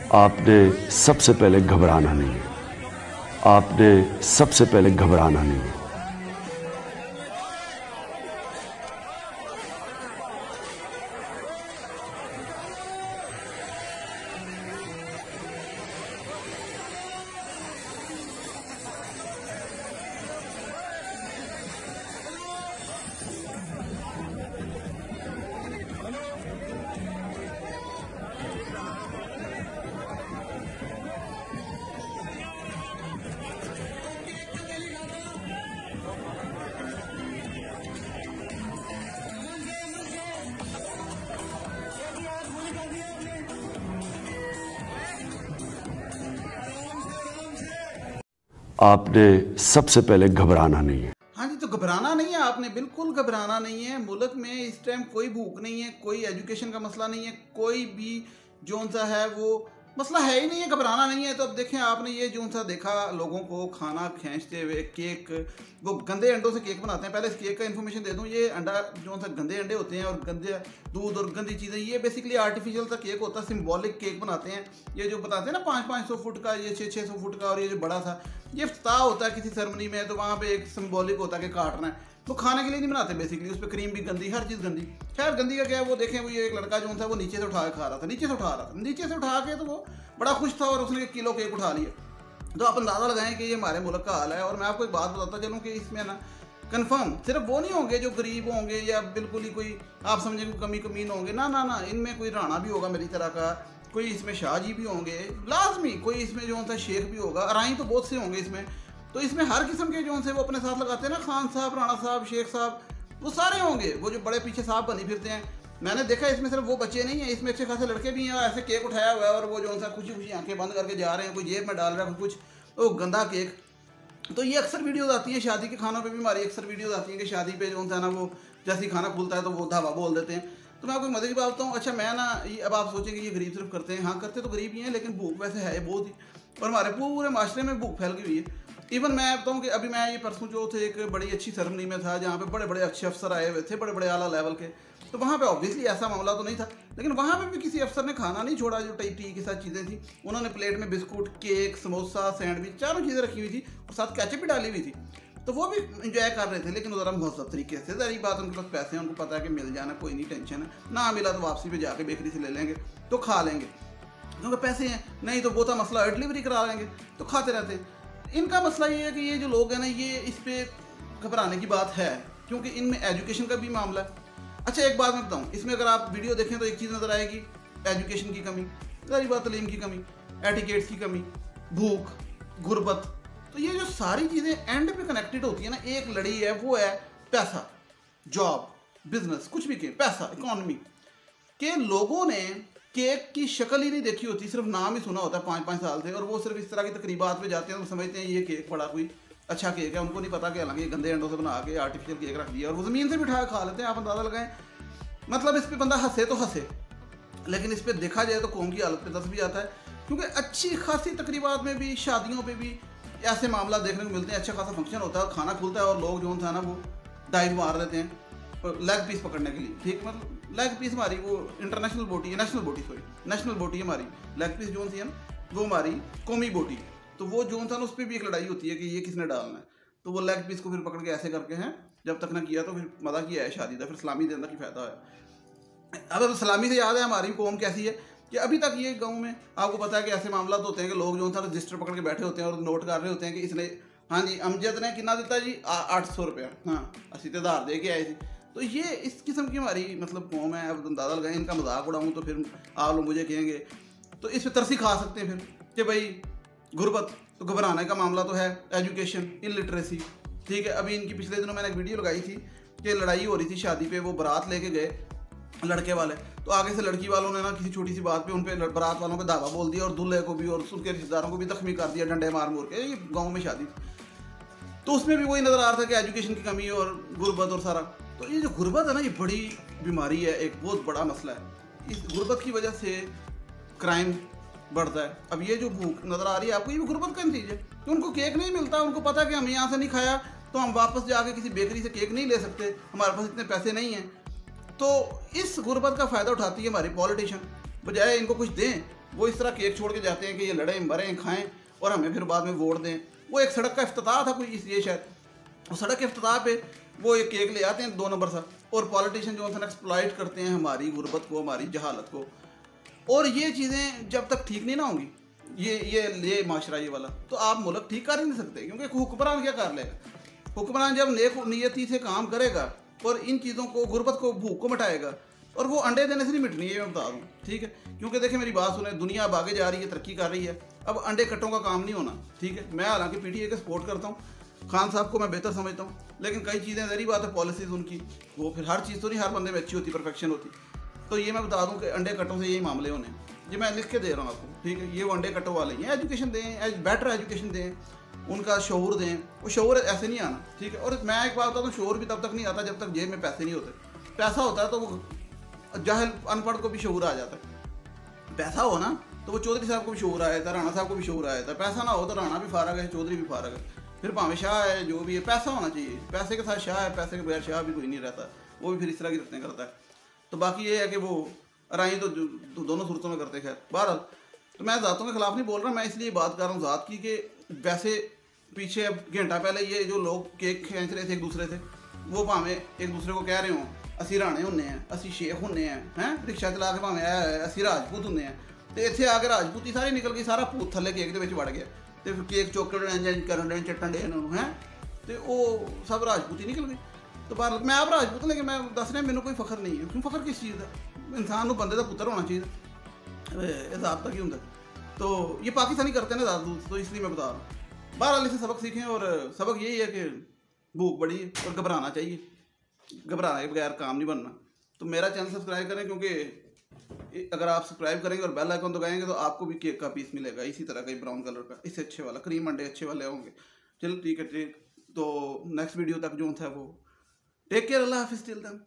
आपने सबसे पहले घबराना नहीं है। आपने सबसे पहले घबराना नहीं है। आपने सबसे पहले घबराना नहीं है। हाँ जी, तो घबराना नहीं है, आपने बिल्कुल घबराना नहीं है। मुल्क में इस टाइम कोई भूख नहीं है, कोई एजुकेशन का मसला नहीं है, कोई भी जोन सा है वो मसला है ही नहीं है, घबराना नहीं है। तो अब देखें, आपने ये जोन सा देखा लोगों को खाना खींचते हुए, केक, वो गंदे अंडों से केक बनाते हैं। पहले इस केक का इन्फॉर्मेशन दे दूं, ये अंडा जोन सा गंदे अंडे होते हैं और गंदे दूध और गंदी चीज़ें, ये बेसिकली आर्टिफिशियल सा केक होता है, सिंबॉलिक केक बनाते हैं। ये जो बताते हैं ना 500-500 फुट का, ये 600-600 फुट का, और ये जो बड़ा सा ये इफ्ताह होता है किसी सेरेमनी में, तो वहाँ पे एक सिंबॉलिक होता है कि काटना है। तो खाने के लिए नहीं बनाते बेसिकली, उस पर क्रीम भी गंदी, हर चीज़ गंदी। खैर गंदी का क्या है, वो देखें, वो ये एक लड़का जो था वो नीचे से उठा के खा रहा था, नीचे से उठा के, तो वो बड़ा खुश था और उसने 1 किलो केक उठा लिया। तो आप अंदाज़ा लगाएं कि ये हमारे मुल्क का हाल है। और मैं आपको एक बात बताता चलूँ कि इसमें ना कंफर्म सिर्फ वो नहीं होंगे जो गरीब होंगे या बिल्कुल ही कोई आप समझें कमी कमीन होंगे, ना, इनमें कोई राणा भी होगा मेरी तरह का, कोई इसमें शाहजी भी होंगे लाजमी, कोई इसमें जो होता है शेख भी होगा, अराई तो बहुत से होंगे इसमें। तो इसमें हर किस्म के जो से वो अपने साथ लगाते हैं ना, खान साहब, राणा साहब, शेख साहब, वो सारे होंगे, वो जो बड़े पीछे साहब बनी फिरते हैं। मैंने देखा इसमें सिर्फ वो बच्चे नहीं हैं, इसमें अच्छे खासे लड़के भी हैं। ऐसे केक उठाया हुआ है और वो जो सा खुशी खुशी आंखें बंद करके जा रहे हैं, कोई जेब में डाल रहा है कुछ, वो गंदा केक। तो ये अक्सर वीडियोज़ आती हैं शादी के खानों पे भी, हमारी अक्सर वीडियोज़ आती हैं कि शादी पे जो है ना वो जैसे ही खाना खुलता है तो वो धावा बोल देते हैं। तो मैं आपको मजे की बात बताऊँ, अच्छा मैं ना अब आप सोचेंगे ये गरीब सिर्फ करते हैं, हाँ करते तो गरीब ही हैं, लेकिन भूख वैसे है बहुत ही, और हमारे पूरे माशरे में भूख फैल गई हुई है। इवन मैं बताऊँ कि अभी मैं ये परसों जो थे एक बड़ी अच्छी सेरेमनी में था जहाँ पे बड़े बड़े अच्छे अफसर आए हुए थे, बड़े बड़े आला लेवल के। तो वहाँ पे ऑब्वियसली ऐसा मामला तो नहीं था, लेकिन वहाँ पे भी किसी अफसर ने खाना नहीं छोड़ा। जो टी के साथ चीज़ें थी, उन्होंने प्लेट में बिस्कुट, केक, समोसा, सैंडविच, चारों चीज़ें रखी हुई थी और साथ कैचअप भी डाली हुई थी। तो वो भी इंजॉय कर रहे थे, लेकिन ज़रा बहुत तरीके से। सारी बात, उनके पास पैसे हैं, उनको पता है कि मिल जाना, कोई नहीं टेंशन है, ना मिला तो वापसी पे जाके बेकरी से ले लेंगे तो खा लेंगे, क्योंकि पैसे हैं। नहीं तो बहुत मसला है, डिलीवरी करा लेंगे तो खाते रहते हैं। इनका मसला ये है कि ये जो लोग हैं ना, ये इस पर घबराने की बात है, क्योंकि इनमें एजुकेशन का भी मामला है। अच्छा एक बात मैं बताऊँ, इसमें अगर आप वीडियो देखें तो एक चीज़ नज़र आएगी, एजुकेशन की कमी, सारी बात तलीम की कमी, एटिकेट्स की कमी, भूख, गुर्बत। तो ये जो सारी चीज़ें एंड पे कनेक्टेड होती है ना, एक लड़ी है, वो है पैसा, जॉब, बिजनेस, कुछ भी कहें, पैसा, इकॉनमी। के लोगों ने केक की शक्ल ही नहीं देखी होती, सिर्फ नाम ही सुना होता है 5-5 साल से, और वो सिर्फ इस तरह की तकरीबात पे जाते हैं तो समझते हैं ये केक बड़ा कोई अच्छा केक है। उनको नहीं पता कि हालांकि गंदे अंडों से बना के आर्टिफिशियल केक रख दिया और वो ज़मीन से भी उठा के खा लेते हैं। आप अंदाज़ा लगाएं, मतलब इस पर बंदा हंसे तो हंसे, लेकिन इस पर देखा जाए तो कौम की हालत पे दस भी आता है। क्योंकि अच्छी खासी तकरीबात में भी, शादियों पर भी ऐसे मामला देखने को मिलते हैं। अच्छा खासा फंक्शन होता है, खाना खुलता है और लोग जो था ना वो डाइव मार देते हैं लेग पीस पकड़ने के लिए। ठीक, मतलब लेग पीस हमारी वो इंटरनेशनल बोटी है, नेशनल बोटी है हमारी। लेग पीस जोन सी है ना, वो हमारी कौमी बोटी है। तो वो जोन था ना, उस पर भी एक लड़ाई होती है कि ये किसने डालना है। तो वो लेग पीस को फिर पकड़ के ऐसे करके हैं, जब तक ना किया तो फिर मज़ा किया है शादी का, फिर सलामी देने की फ़ायदा है। अब सलामी से याद है हमारी कौम कैसी है कि अभी तक ये गाँव में आपको पता है कि ऐसे मामला होते हैं कि लोग जो था रजिस्टर पकड़ के बैठे होते हैं और नोट कर रहे होते हैं कि इसने, हाँ जी अमजद ने कितना देता जी 800 रुपया, हाँ असी तो आधार दे के आए थे। तो ये इस किस्म की हमारी मतलब कौम है। अब अंदाज़ा लगाएं, इनका मजाक उड़ाऊँ तो फिर आप लोग मुझे कहेंगे, तो इस पर तरसी खा सकते हैं फिर कि भाई गुर्बत, तो घबराने का मामला तो है, एजुकेशन, इलिटरेसी। ठीक है, अभी इनकी पिछले दिनों मैंने एक वीडियो लगाई थी कि लड़ाई हो रही थी शादी पे, वो बारात लेके गए लड़के वाले, तो आगे से लड़की वालों ने ना किसी छोटी सी बात पे उन पे बारात वालों पे धावा बोल दिया और दूल्हे को भी और उसके रिश्तेदारों को भी जख्मी कर दिया डंडे मार के। ये गाँव में शादी थी, तो उसमें भी वही नज़र आ रहा था कि एजुकेशन की कमी और गुर्बत और सारा। तो ये जो गुर्बत है ना, ये बड़ी बीमारी है, एक बहुत बड़ा मसला है। इस गुर्बत की वजह से क्राइम बढ़ता है। अब ये जो भूख नज़र आ रही है आपको, ये भी गुर्बत का नतीजा है कि उनको केक नहीं मिलता। उनको पता है कि हम यहाँ से नहीं खाया तो हम वापस जाके किसी बेकरी से केक नहीं ले सकते, हमारे पास इतने पैसे नहीं हैं। तो इस गुर्बत का फ़ायदा उठाती है हमारी पॉलिटिशियन, बजाय इनको कुछ दें वो इस तरह केक छोड़ के जाते हैं कि ये लड़ें मरें खाएं और हमें फिर बाद में वोट दें। वो एक सड़क का इफ्तिताह था कोई इसलिए शायद, वो सड़क के इफ्तिताह पे वो एक केक ले आते हैं 2 नंबर सा, और पॉलिटिशियन जो है एक्सप्लॉइट करते हैं हमारी गुर्बत को, हमारी जहालत को। और ये चीज़ें जब तक ठीक नहीं ना होंगी, ये माशरा ये वाला, तो आप मुल्क ठीक कर ही नहीं सकते। क्योंकि हुक्मरान क्या कर लेगा? हुक्मरान जब नेक नियति से काम करेगा और इन चीज़ों को, गुर्बत को, भूख को मिटाएगा, और वो अंडे देने से नहीं मिटनी है, मैं बता दूँ, ठीक है। क्योंकि देखिए मेरी बात सुने, दुनिया अब आगे जा रही है, तरक्की कर रही है, अब अंडे कट्टों का काम नहीं होना, ठीक है। मैं हालांकि पीटीआई का सपोर्ट करता हूँ, खान साहब को मैं बेहतर समझता हूँ, लेकिन कई चीज़ें जहरी बात है, पॉलिसीज़ उनकी, वो फिर हर चीज़ तो नहीं हर बंदे में अच्छी होती, परफेक्शन होती। तो ये मैं बता दूँ कि अंडे कट्टों से यही मामले होने, ये मैं लिख के दे रहा हूँ आपको, ठीक है। ये वो अंडे कट्टों वाले हैं, एजुकेशन दें, बेटर एजुकेशन दें, उनका शऊर दें। वो शऊर ऐसे नहीं आना, ठीक है। और मैं एक बात बताता हूँ, शऊर भी तब तक नहीं आता जब तक जेब में पैसे नहीं होते। पैसा होता है तो वो जाहिल अनपढ़ को भी शऊर आ जाता है। पैसा हो ना तो वो चौधरी साहब को भी शऊर आया था, राणा साहब को भी शऊर आया था। पैसा ना हो तो राणा भी फारग है, चौधरी भी फारग है, फिर भावे शाह है, जो भी है। पैसा होना चाहिए, पैसे के साथ शाह है, पैसे के बगैर शाह भी कोई नहीं रहता, वो भी फिर इस तरह की रचने करता है। तो बाकी ये है कि वो राई तो दोनों सूरतों में करते। खैर बहरहाल, तो मैं ज़ातों के खिलाफ नहीं बोल रहा, मैं इसलिए बात कर रहा हूँ ज़ात की, कि वैसे पीछे अब घंटा पहले ये जो लोग केक खींच रहे थे एक दूसरे से, वो भावें एक दूसरे को कह रहे हों असी राणे होने हैं, असी शेख होने हैं, रिक्शा चला के भावें असी राजपूत होने हैं, तो इतने आके राजपूती सारी निकल गई, सारा पूत थले केक के वड़ गया, तो फिर केक चौकड़ करन चट्टन डे उन्होंने हैं, तो वो सब राजपूती निकल गई। तो बार मैं आप राजपूत, लेकिन मैं दस रहा मैंने कोई फखर नहीं है। क्यों फखर किस चीज़ का? इंसान को बंदे का पुत्र होना चाहिए, ज़ाब्ता की होंगे। तो ये पाकिस्तानी करते हैं ना ज़्यादा, तो इसलिए मैं बता रहा हूँ। बहरहाल इससे सबक सीखें, और सबक यही है कि भूख बड़ी है और घबराना चाहिए, घबराने के बगैर काम नहीं बनना। तो मेरा चैनल सब्सक्राइब करें, क्योंकि अगर आप सब्सक्राइब करेंगे और बेल आइकन दबाएंगे तो आपको भी केक का पीस मिलेगा, इसी तरह का, ब्राउन कलर का, इससे अच्छे वाला, क्रीम अंडे अच्छे वाले होंगे। चलो ठीक है, ठीक। तो नेक्स्ट वीडियो तक जो था वो टेक केयर, अल्लाह हाफिज़, टिल देन।